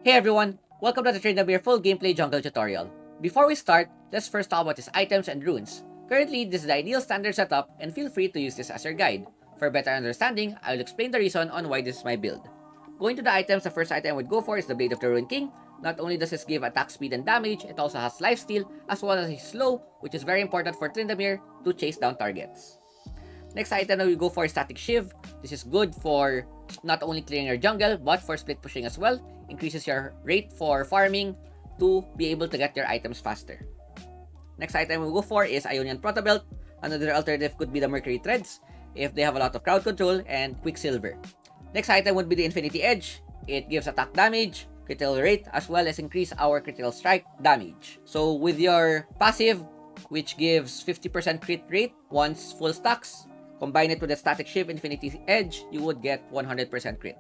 Hey everyone, welcome to the Tryndamere full gameplay jungle tutorial. Before we start, let's first talk about his items and runes. Currently, this is the ideal standard setup and feel free to use this as your guide. For better understanding, I will explain the reason on why this is my build. Going to the items, the first item I would go for is the Blade of the Ruined King. Not only does this give attack speed and damage, it also has lifesteal as well as his slow, which is very important for Tryndamere to chase down targets. Next item that we go for is Static Shiv. This is good for not only clearing your jungle, but for split pushing as well. Increases your rate for farming to be able to get your items faster. Next item we go for is Ionian Protobelt. Another alternative could be the Mercury Threads if they have a lot of crowd control and Quicksilver. Next item would be the Infinity Edge. It gives attack damage, critical rate, as well as increase our critical strike damage. So with your passive, which gives 50% crit rate once full stacks, combine it with the Static Shiv Infinity Edge, you would get 100% crit.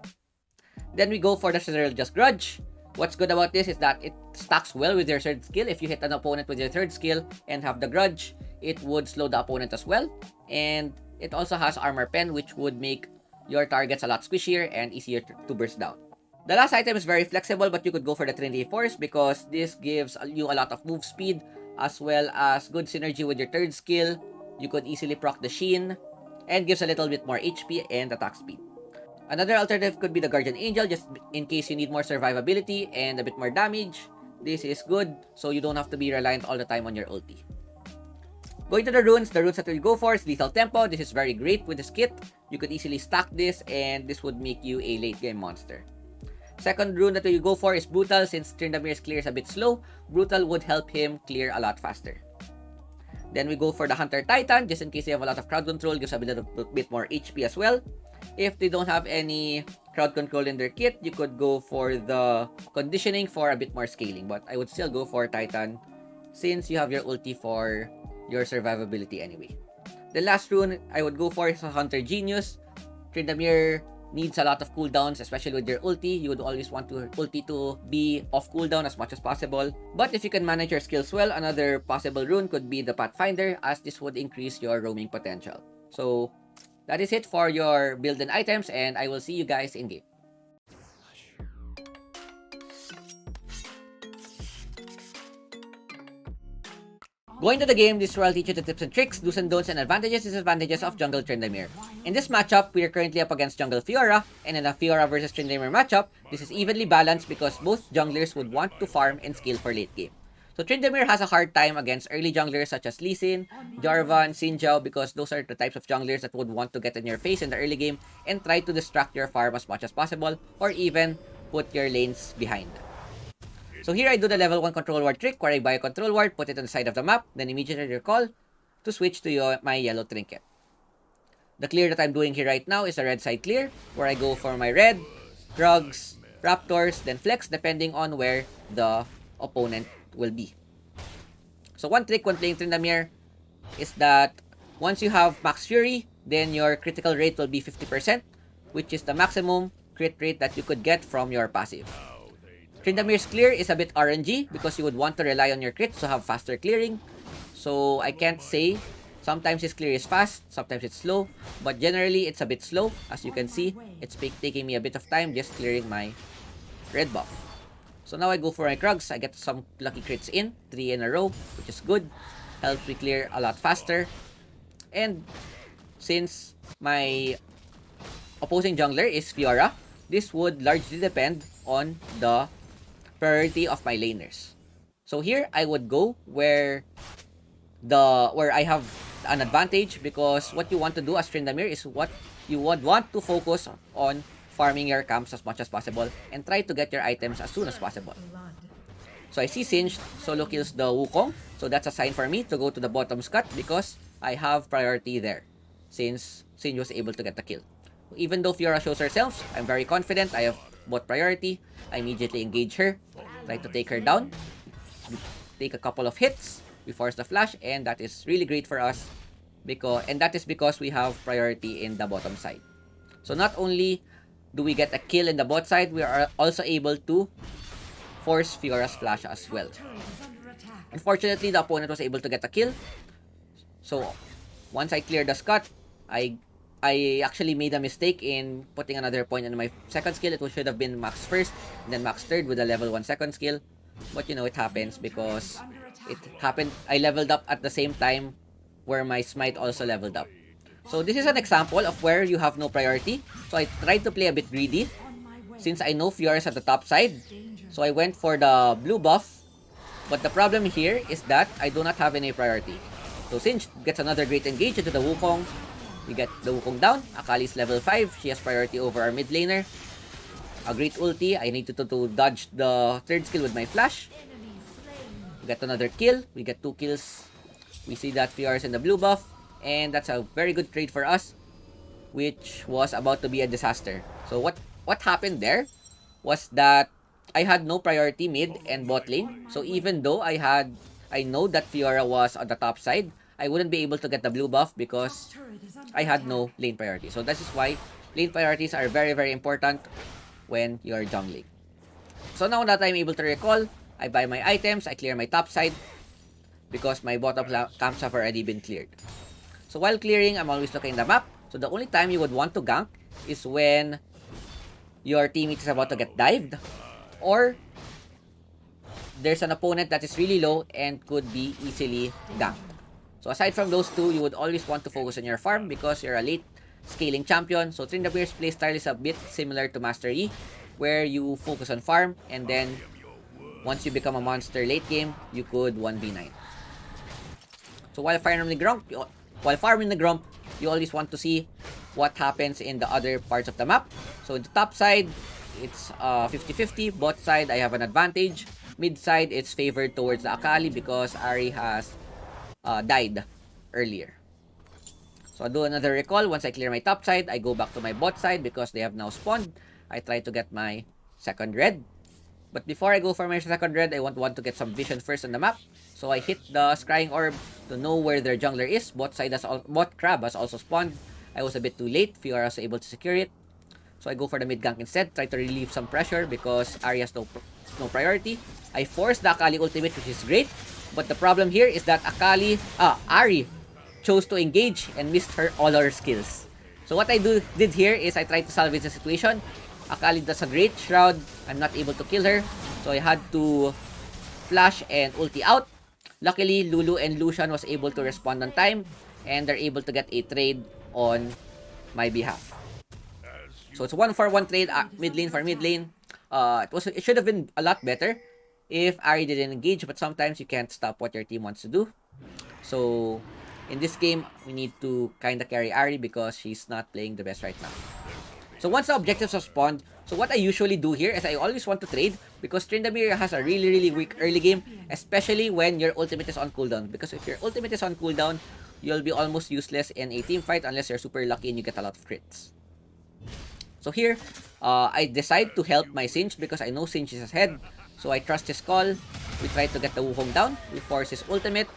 Then we go for the Just Grudge. What's good about this is that it stacks well with your third skill. If you hit an opponent with your third skill and have the Grudge, it would slow the opponent as well. And it also has Armor Pen, which would make your targets a lot squishier and easier to burst down. The last item is very flexible, but you could go for the Trinity Force because this gives you a lot of move speed as well as good synergy with your third skill. You could easily proc the Sheen and gives a little bit more HP and attack speed. Another alternative could be the Guardian Angel, just in case you need more survivability and a bit more damage. This is good, so you don't have to be reliant all the time on your ulti. Going to the runes that we'll go for is Lethal Tempo. This is very great with this kit. You could easily stack this and this would make you a late game monster. Second rune that we'll go for is Brutal. Since Tryndamere's clear is a bit slow, Brutal would help him clear a lot faster. Then we go for the Hunter Titan, just in case they have a lot of crowd control, gives a bit more HP as well. If they don't have any crowd control in their kit, you could go for the Conditioning for a bit more scaling. But I would still go for Titan since you have your ulti for your survivability anyway. The last rune I would go for is a Hunter Genius. Tryndamere needs a lot of cooldowns, especially with your ulti. You would always want your ulti to be off cooldown as much as possible. But if you can manage your skills well, another possible rune could be the Pathfinder, as this would increase your roaming potential. So that is it for your build and items, and I will see you guys in game. Going to the game, this will teach you the tips and tricks, do's and don'ts, and advantages and disadvantages of Jungle Tryndamere. In this matchup, we are currently up against Jungle Fiora, and in a Fiora versus Tryndamere matchup, this is evenly balanced because both junglers would want to farm and scale for late game. So Tryndamere has a hard time against early junglers such as Lee Sin, Jarvan, Xin Zhao, because those are the types of junglers that would want to get in your face in the early game and try to distract your farm as much as possible, or even put your lanes behind. So here I do the level 1 control ward trick where I buy a control ward, put it on the side of the map, then immediately recall to switch to my yellow trinket. The clear that I'm doing here right now is a red side clear where I go for my red, Drugs, Raptors, then flex depending on where the opponent will be. So one trick when playing Tryndamere is that once you have Max Fury, then your critical rate will be 50%, which is the maximum crit rate that you could get from your passive. Tryndamere's clear is a bit RNG because you would want to rely on your crits to have faster clearing. So I can't say. Sometimes his clear is fast, sometimes it's slow, but generally it's a bit slow. As you can see, it's taking me a bit of time just clearing my red buff. So now I go for my Krugs. I get some lucky crits in, 3 in a row, which is good. Helps me clear a lot faster. And since my opposing jungler is Fiora, this would largely depend on the priority of my laners. So here I would go where I have an advantage, because what you want to do as Tryndamere is what you would want to focus on farming your camps as much as possible and try to get your items as soon as possible. So I see Singed solo kills the Wukong, so that's a sign for me to go to the bottom scut because I have priority there since Singed was able to get the kill. Even though Fiora shows herself, I'm very confident I have bot priority. I immediately engage her, try to take her down, take a couple of hits, we force the flash, and that is really great for us because we have priority in the bottom side. So not only do we get a kill in the bot side, we are also able to force Fiora's flash as well. Unfortunately, the opponent was able to get a kill. So once I clear the scut, I I actually made a mistake in putting another point in my second skill. It should have been max first, and then max third with a level 1 second skill. But you know, it happens because it happened. I leveled up at the same time where my smite also leveled up. So this is an example of where you have no priority. So I tried to play a bit greedy since I know Fiora is at the top side. So I went for the blue buff. But the problem here is that I do not have any priority. So Sinch gets another great engage into the Wukong. We get the Wukong down. Akali's level 5. She has priority over our mid laner. A great ulti. I need to dodge the third skill with my flash. We get another kill. We get 2 kills. We see that Fiora is in the blue buff. And that's a very good trade for us, which was about to be a disaster. So what happened there was that I had no priority mid and bot lane. So even though I know that Fiora was on the top side, I wouldn't be able to get the blue buff because I had no lane priority. So this is why lane priorities are very, very important when you're jungling. So now that I'm able to recall, I buy my items, I clear my top side because my bottom camps have already been cleared. So while clearing, I'm always looking at the map. So the only time you would want to gank is when your teammate is about to get dived, or there's an opponent that is really low and could be easily ganked. So aside from those two, you would always want to focus on your farm because you're a late scaling champion. So Tryndamere's playstyle is a bit similar to Master Yi, where you focus on farm and then once you become a monster late game, you could 1v9. So while farming the Grump, you always want to see what happens in the other parts of the map. So in the top side, it's 50-50. Bot side, I have an advantage. Mid side, it's favored towards the Akali because Ahri has died earlier. So I'll do another recall. Once I clear my top side, I go back to my bot side because they have now spawned. I try to get my second red. But before I go for my second red, I want to get some vision first on the map. So I hit the scrying orb to know where their jungler is. Bot crab has also spawned. I was a bit too late. Fiora was able to secure it. So I go for the mid gank instead. Try to relieve some pressure because Ahri has no priority. I force the Akali ultimate, which is great. But the problem here is that Ahri chose to engage and missed all her skills. So what I did here is I tried to salvage the situation. Akali does a great shroud. I'm not able to kill her. So I had to flash and ulti out. Luckily, Lulu and Lucian was able to respond on time. And they're able to get a trade on my behalf. So it's 1-for-1 trade, mid lane for mid lane. It should have been a lot better if Ahri didn't engage. But sometimes you can't stop what your team wants to do. So in this game, we need to kind of carry Ahri because she's not playing the best right now. So once the objectives are spawned, so what I usually do here is I always want to trade because Tryndamere has a really, really weak early game, especially when your ultimate is on cooldown. Because if your ultimate is on cooldown, you'll be almost useless in a team fight unless you're super lucky and you get a lot of crits. So here, I decide to help my Sinch because I know Sinch is ahead. So I trust his call. We try to get the Wukong down. We force his ultimate.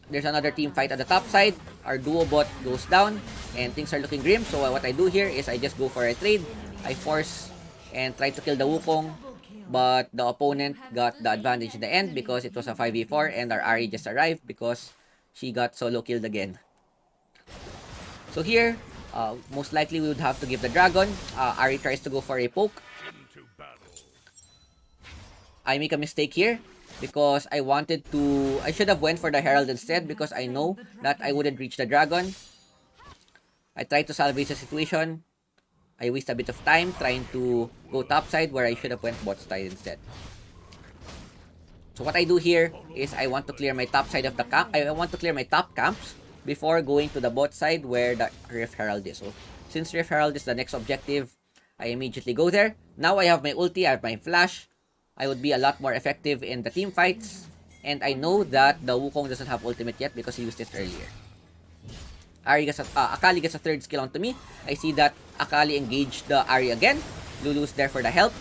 There's another team fight at the top side. Our duo bot goes down and things are looking grim. So what I do here is I just go for a trade. I force and try to kill the Wukong. But the opponent got the advantage in the end because it was a 5v4 and our Ahri just arrived because she got solo killed again. So here, most likely we would have to give the dragon. Ahri tries to go for a poke. I make a mistake here because I should have went for the Herald instead because I know that I wouldn't reach the dragon. I try to salvage the situation. I waste a bit of time trying to go top side where I should have went bot side instead. So what I do here is I want to clear my top side of the camp. I want to clear my top camps before going to the bot side where the Rift Herald is. So since Rift Herald is the next objective, I immediately go there. Now I have my ulti, I have my flash. I would be a lot more effective in the team fights. And I know that the Wukong doesn't have ultimate yet because he used it earlier. Akali gets a third skill onto me. I see that Akali engaged the Ahri again. Lulu's there for the help.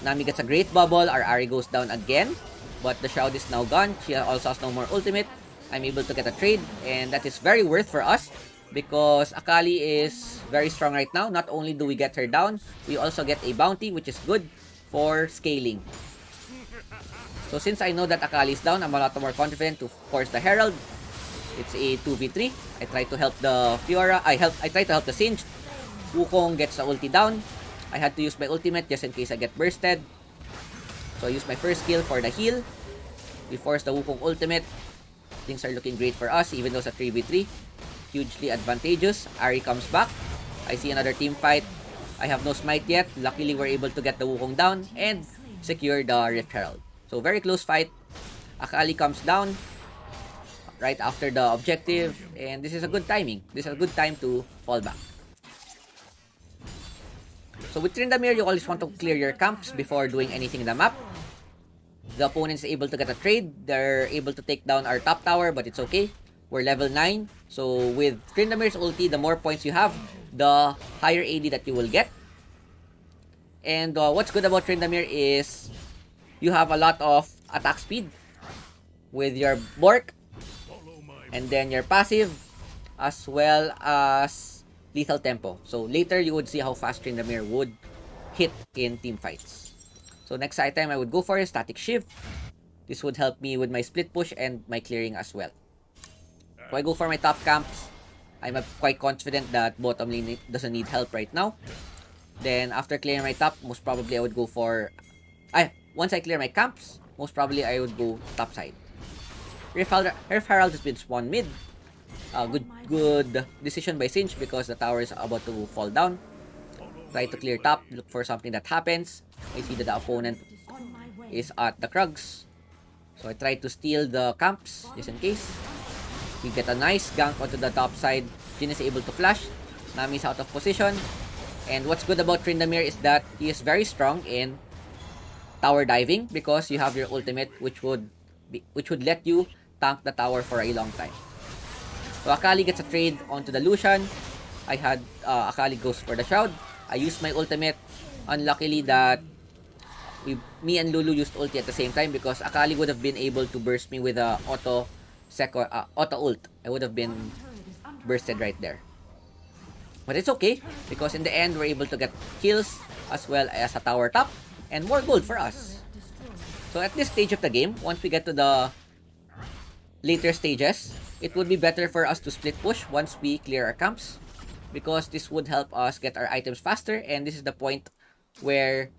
Nami gets a great bubble. Our Ahri goes down again. But the Shroud is now gone. She also has no more ultimate. I'm able to get a trade. And that is very worth for us. Because Akali is very strong right now. Not only do we get her down, we also get a bounty, which is good for scaling. So since I know that Akali is down, I'm a lot more confident to force the Herald. It's a 2v3. I try to help the Fiora. I try to help the Singed. Wukong gets the ulti down. I had to use my ultimate just in case I get bursted. So I use my first skill for the heal. We force the Wukong ultimate. Things are looking great for us even though it's a 3v3. Hugely advantageous. Ahri comes back. I see another team fight. I have no smite yet. Luckily, we're able to get the Wukong down and secure the Rift Herald. So very close fight. Akali comes down right after the objective, and this is a good timing. This is a good time to fall back. So with Tryndamere, you always want to clear your camps before doing anything in the map. The opponent is able to get a trade. They're able to take down our top tower, but it's okay. We're level 9. So with Tryndamere's ulti, the more points you have, the higher AD that you will get. And what's good about Tryndamere is you have a lot of attack speed with your Bork and then your passive as well as lethal tempo. So later you would see how fast Tryndamere would hit in team fights. So next item I would go for is Static Shiv. This would help me with my split push and my clearing as well. So I go for my top camps. I'm quite confident that bottom lane doesn't need help right now. Then after clearing my top, most probably I would go for... once I clear my camps, most probably I would go top side. Rift Herald has been spawned mid. Good decision by Sinch because the tower is about to fall down. Try to clear top, look for something that happens. I see that the opponent is at the Krugs. So I try to steal the camps just in case. We get a nice gank onto the top side. Jhin is able to flash. Nami is out of position. And what's good about Tryndamere is that he is very strong in tower diving because you have your ultimate which would let you tank the tower for a long time. So Akali gets a trade onto the Lucian. I had Akali goes for the Shroud. I used my ultimate. Unluckily that me and Lulu used ulti at the same time because Akali would have been able to burst me with a auto ult. I would have been bursted right there. But it's okay because in the end we're able to get kills as well as a tower top and more gold for us. So at this stage of the game, once we get to the later stages, it would be better for us to split push once we clear our camps because this would help us get our items faster, and this is the point where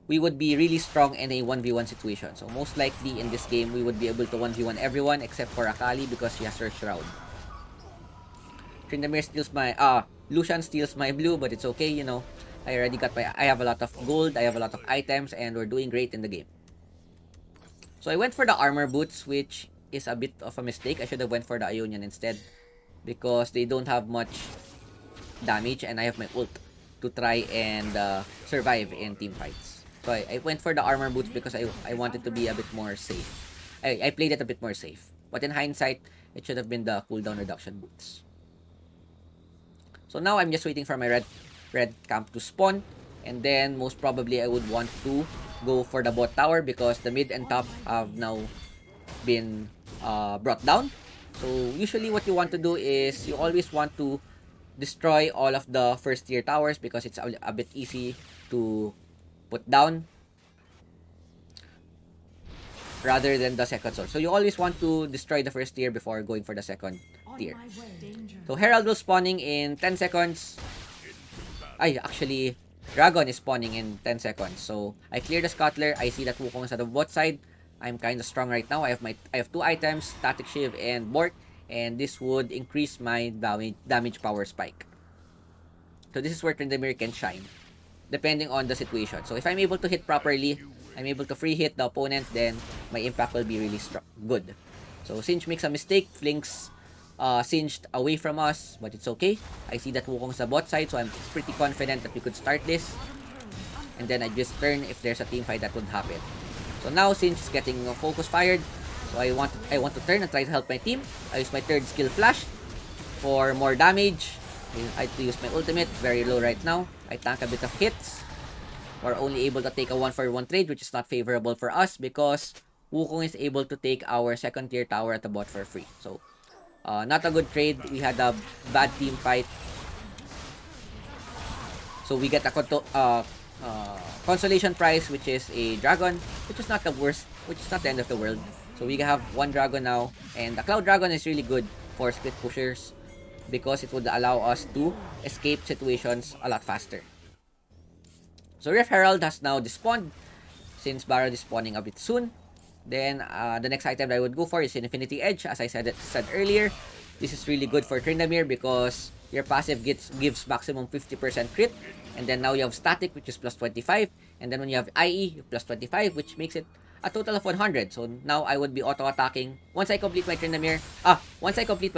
we would be really strong in a 1v1 situation. So most likely in this game, we would be able to 1v1 everyone except for Akali because she has her Shroud. Tryndamere steals my... Lucian steals my blue, but it's okay, you know. I have a lot of gold, I have a lot of items, and we're doing great in the game. So I went for the armor boots, which is a bit of a mistake. I should have went for the Ionian instead because they don't have much damage and I have my ult to try and survive in team fights. So I went for the armor boots because I wanted to be a bit more safe. I played it a bit more safe. But in hindsight, it should have been the cooldown reduction boots. So now I'm just waiting for my red camp to spawn. And then most probably I would want to go for the bot tower because the mid and top have now been brought down. So usually what you want to do is you always want to destroy all of the first tier towers because it's a bit easy to put down rather than the second sword. So you always want to destroy the first tier before going for the second tier. So Herald will spawning in 10 seconds. Actually, Dragon is spawning in 10 seconds. So I clear the Scuttler. I see that Wukong is at the bot side. I'm kind of strong right now. I have 2 items, Static Shiv and Bork, and this would increase my damage power spike. So this is where Tryndamere can shine, depending on the situation. So if I'm able to hit properly, I'm able to free hit the opponent, then my impact will be really good. So Sinch makes a mistake, flinks Singed away from us, but it's okay. I see that Wukong's the bot side, so I'm pretty confident that we could start this. And then I just turn if there's a team fight that would happen. So now Sinch is getting focus fired. So I want to turn and try to help my team. I use my third skill flash for more damage. I have to use my ultimate, very low right now. I tank a bit of hits. We're only able to take a 1-for-1 trade, which is not favorable for us because Wukong is able to take our second tier tower at the bot for free. So not a good trade. We had a bad team fight. So we get a consolation prize, which is a dragon, which is not the worst, which is not the end of the world. So we have 1 dragon now, and the Cloud Dragon is really good for split pushers because it would allow us to escape situations a lot faster. So Rift Herald has now despawned since Baron is spawning a bit soon. Then the next item that I would go for is Infinity Edge. As I said earlier, this is really good for Tryndamere because your passive gives maximum 50% crit. And then now you have Static, which is plus 25. And then when you have IE, plus 25, which makes it a total of 100. So now I would be auto-attacking. Once I complete my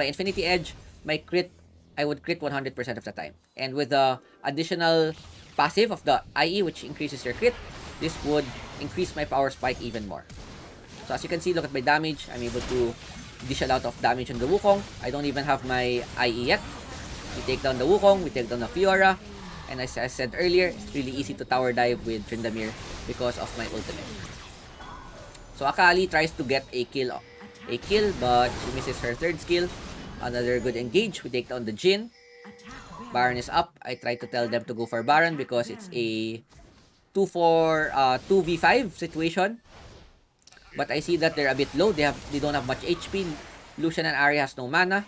Infinity Edge, my crit, I would crit 100% of the time. And with the additional passive of the IE, which increases your crit, this would increase my power spike even more. So as you can see, look at my damage. I'm able to dish a lot of damage on the Wukong. I don't even have my IE yet. We take down the Wukong, we take down the Fiora. And as I said earlier, it's really easy to tower dive with Tryndamere because of my ultimate. So Akali tries to get a kill, but she misses her third skill. Another good engage. We take down the Jhin. Baron is up. I try to tell them to go for Baron because it's a 2v5 situation. But I see that they're a bit low. They don't have much HP. Lucian and Ahri has no mana.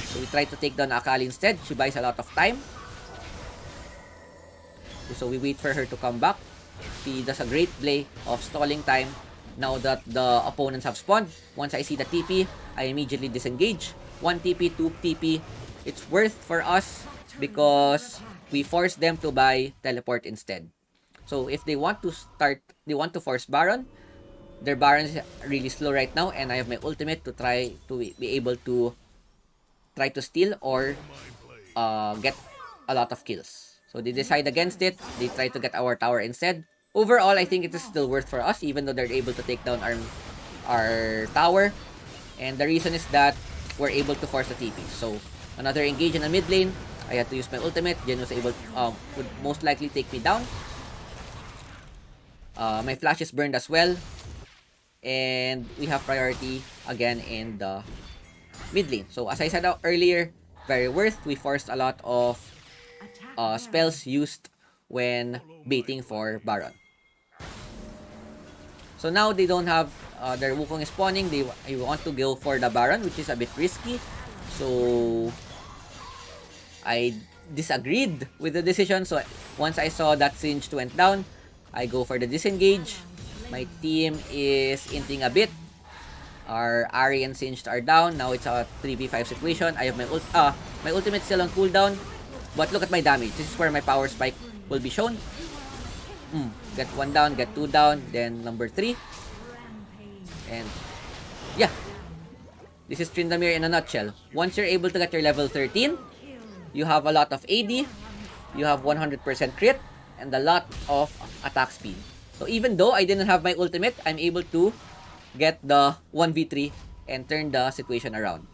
So we try to take down Akali instead. She buys a lot of time. So we wait for her to come back. She does a great play of stalling time now that the opponents have spawned. Once I see the TP, I immediately disengage. 1 TP, 2 TP. It's worth for us because we force them to buy teleport instead. So if they want to force Baron, their Baron is really slow right now, and I have my ultimate to try to be able to try to steal or get a lot of kills. So they decide against it. They try to get our tower instead. Overall, I think it is still worth for us, even though they're able to take down our tower. And the reason is that we're able to force the TP. So another engage in the mid lane. I had to use my ultimate. Jhin was able would most likely take me down. My flash is burned as well. And we have priority again in the mid lane. So as I said earlier, very worth. We forced a lot of spells used when baiting for Baron. So now they don't have their Wukong is spawning. They want to go for the Baron, which is a bit risky. So I disagreed with the decision. So once I saw that Singed went down, I go for the disengage. My team is inting a bit. Our Ahri and Singed are down. Now it's a 3v5 situation. I have my ultimate still on cooldown. But look at my damage. This is where my power spike will be shown. Get 1 down, get 2 down, then number 3. And yeah. This is Tryndamere in a nutshell. Once you're able to get your level 13, you have a lot of AD, you have 100% crit, and a lot of attack speed. So even though I didn't have my ultimate, I'm able to get the 1v3 and turn the situation around.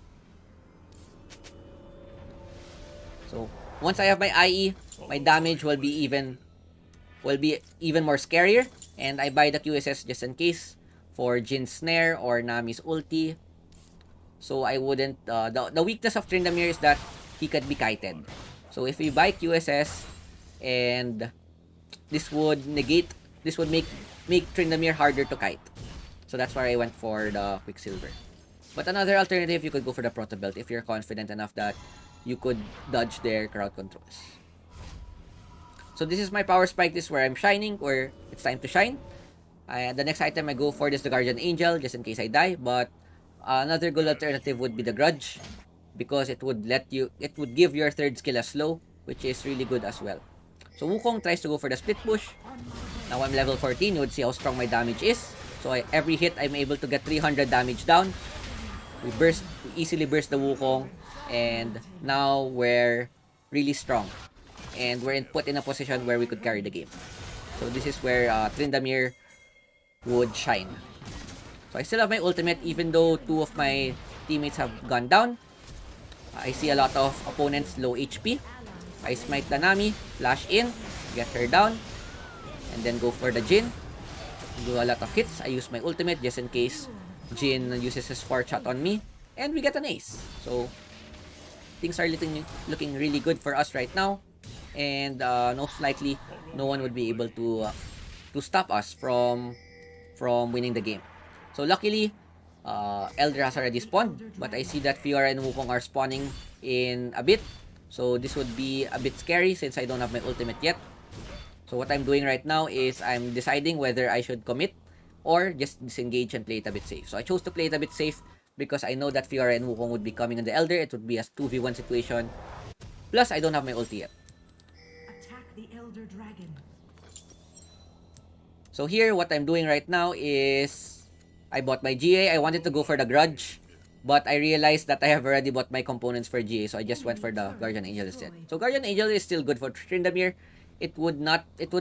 So once I have my IE, my damage will be even more scarier, and I buy the QSS just in case for Jin's snare or Nami's ulti. So I wouldn't the weakness of Tryndamere is that he could be kited. So if we buy QSS, and this would make Tryndamere harder to kite. So that's why I went for the Quicksilver. But another alternative, you could go for the Proto Belt if you're confident enough that you could dodge their crowd controls. So this is my power spike. This is where I'm shining, where it's time to shine. The next item I go for is the Guardian Angel, just in case I die. But another good alternative would be the Grudge, because it would give your third skill a slow, which is really good as well. So Wukong tries to go for the split push. Now I'm level 14. You would see how strong my damage is. So every hit, I'm able to get 300 damage down. We easily burst the Wukong, and now we're really strong. And we're put in a position where we could carry the game. So this is where Tryndamere would shine. So I still have my ultimate, even though 2 of my teammates have gone down. I see a lot of opponents low HP. I smite the Nami, flash in, get her down, and then go for the Jhin. Do a lot of hits. I use my ultimate just in case Jhin uses his 4 shot on me, and we get an ace. So things are looking really good for us right now, and most likely no one would be able to stop us from winning the game. So luckily, Elder has already spawned, but I see that Fiora and Wukong are spawning in a bit. So this would be a bit scary since I don't have my ultimate yet. So what I'm doing right now is I'm deciding whether I should commit or just disengage and play it a bit safe. So I chose to play it a bit safe because I know that Fiora and Wukong would be coming on the Elder. It would be a 2v1 situation. Plus, I don't have my ulti yet. Attack the Elder Dragon. So here, what I'm doing right now is I bought my GA. I wanted to go for the Grudge, but I realized that I have already bought my components for GA, so I just went for the Guardian Angel instead. So Guardian Angel is still good for Tryndamere. It would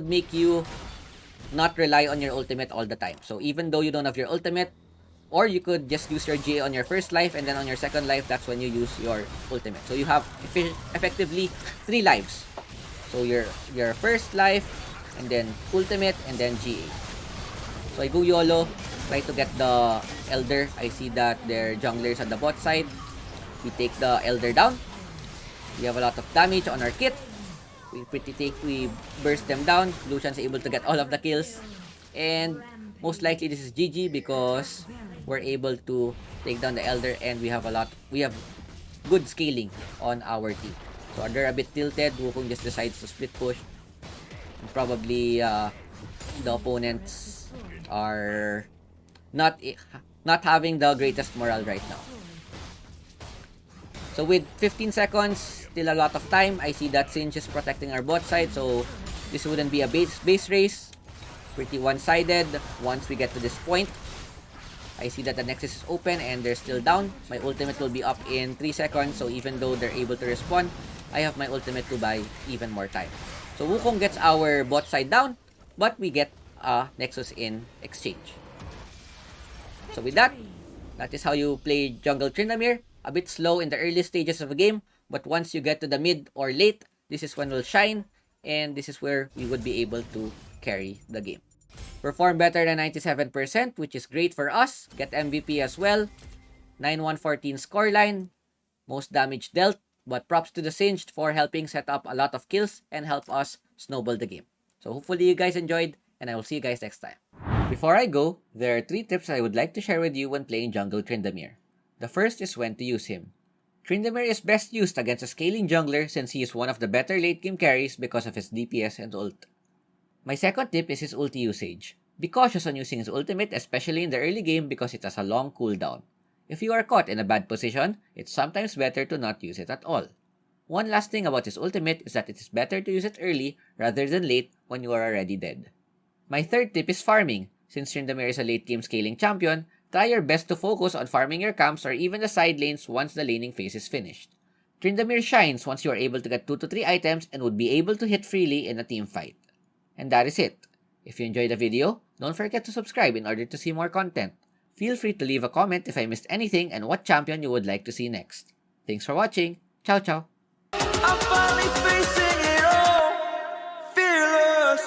make you not rely on your ultimate all the time. So even though you don't have your ultimate, or you could just use your GA on your first life, and then on your second life, that's when you use your ultimate. So you have effectively 3 lives. So your first life, and then ultimate, and then GA. So I go YOLO, try to get the Elder. I see that their junglers at the bot side. We take the Elder down. We have a lot of damage on our kit. We burst them down. Lucian's able to get all of the kills. And most likely this is GG because we're able to take down the Elder, and we have good scaling on our team. So they're a bit tilted. Wukong just decides to split push. And probably the opponents are not having the greatest morale right now. So with 15 seconds, still a lot of time, I see that Singe is protecting our bot side, so this wouldn't be a base race. Pretty one-sided once we get to this point. I see that the Nexus is open and they're still down. My ultimate will be up in 3 seconds, so even though they're able to respond, I have my ultimate to buy even more time. So Wukong gets our bot side down, but we get a Nexus in exchange. So with that is how you play jungle Tryndamere. A bit slow in the early stages of the game, but once you get to the mid or late, this is when we'll shine, and this is where we would be able to carry the game. Perform better than 97%, which is great for us. Get MVP as well. 9-1-14 scoreline. Most damage dealt, but props to the Singed for helping set up a lot of kills and help us snowball the game. So hopefully you guys enjoyed, and I will see you guys next time. Before I go, there are 3 tips I would like to share with you when playing jungle Tryndamere. The first is when to use him. Tryndamere is best used against a scaling jungler since he is one of the better late game carries because of his DPS and ult. My second tip is his ulti usage. Be cautious on using his ultimate, especially in the early game because it has a long cooldown. If you are caught in a bad position, it's sometimes better to not use it at all. One last thing about his ultimate is that it is better to use it early rather than late when you are already dead. My third tip is farming. Since Tryndamere is a late game scaling champion, try your best to focus on farming your camps or even the side lanes once the laning phase is finished. Tryndamere shines once you are able to get 2 to 3 items and would be able to hit freely in a team fight. And that is it. If you enjoyed the video, don't forget to subscribe in order to see more content. Feel free to leave a comment if I missed anything and what champion you would like to see next. Thanks for watching. Ciao ciao! I'm finally facing it all, fearless.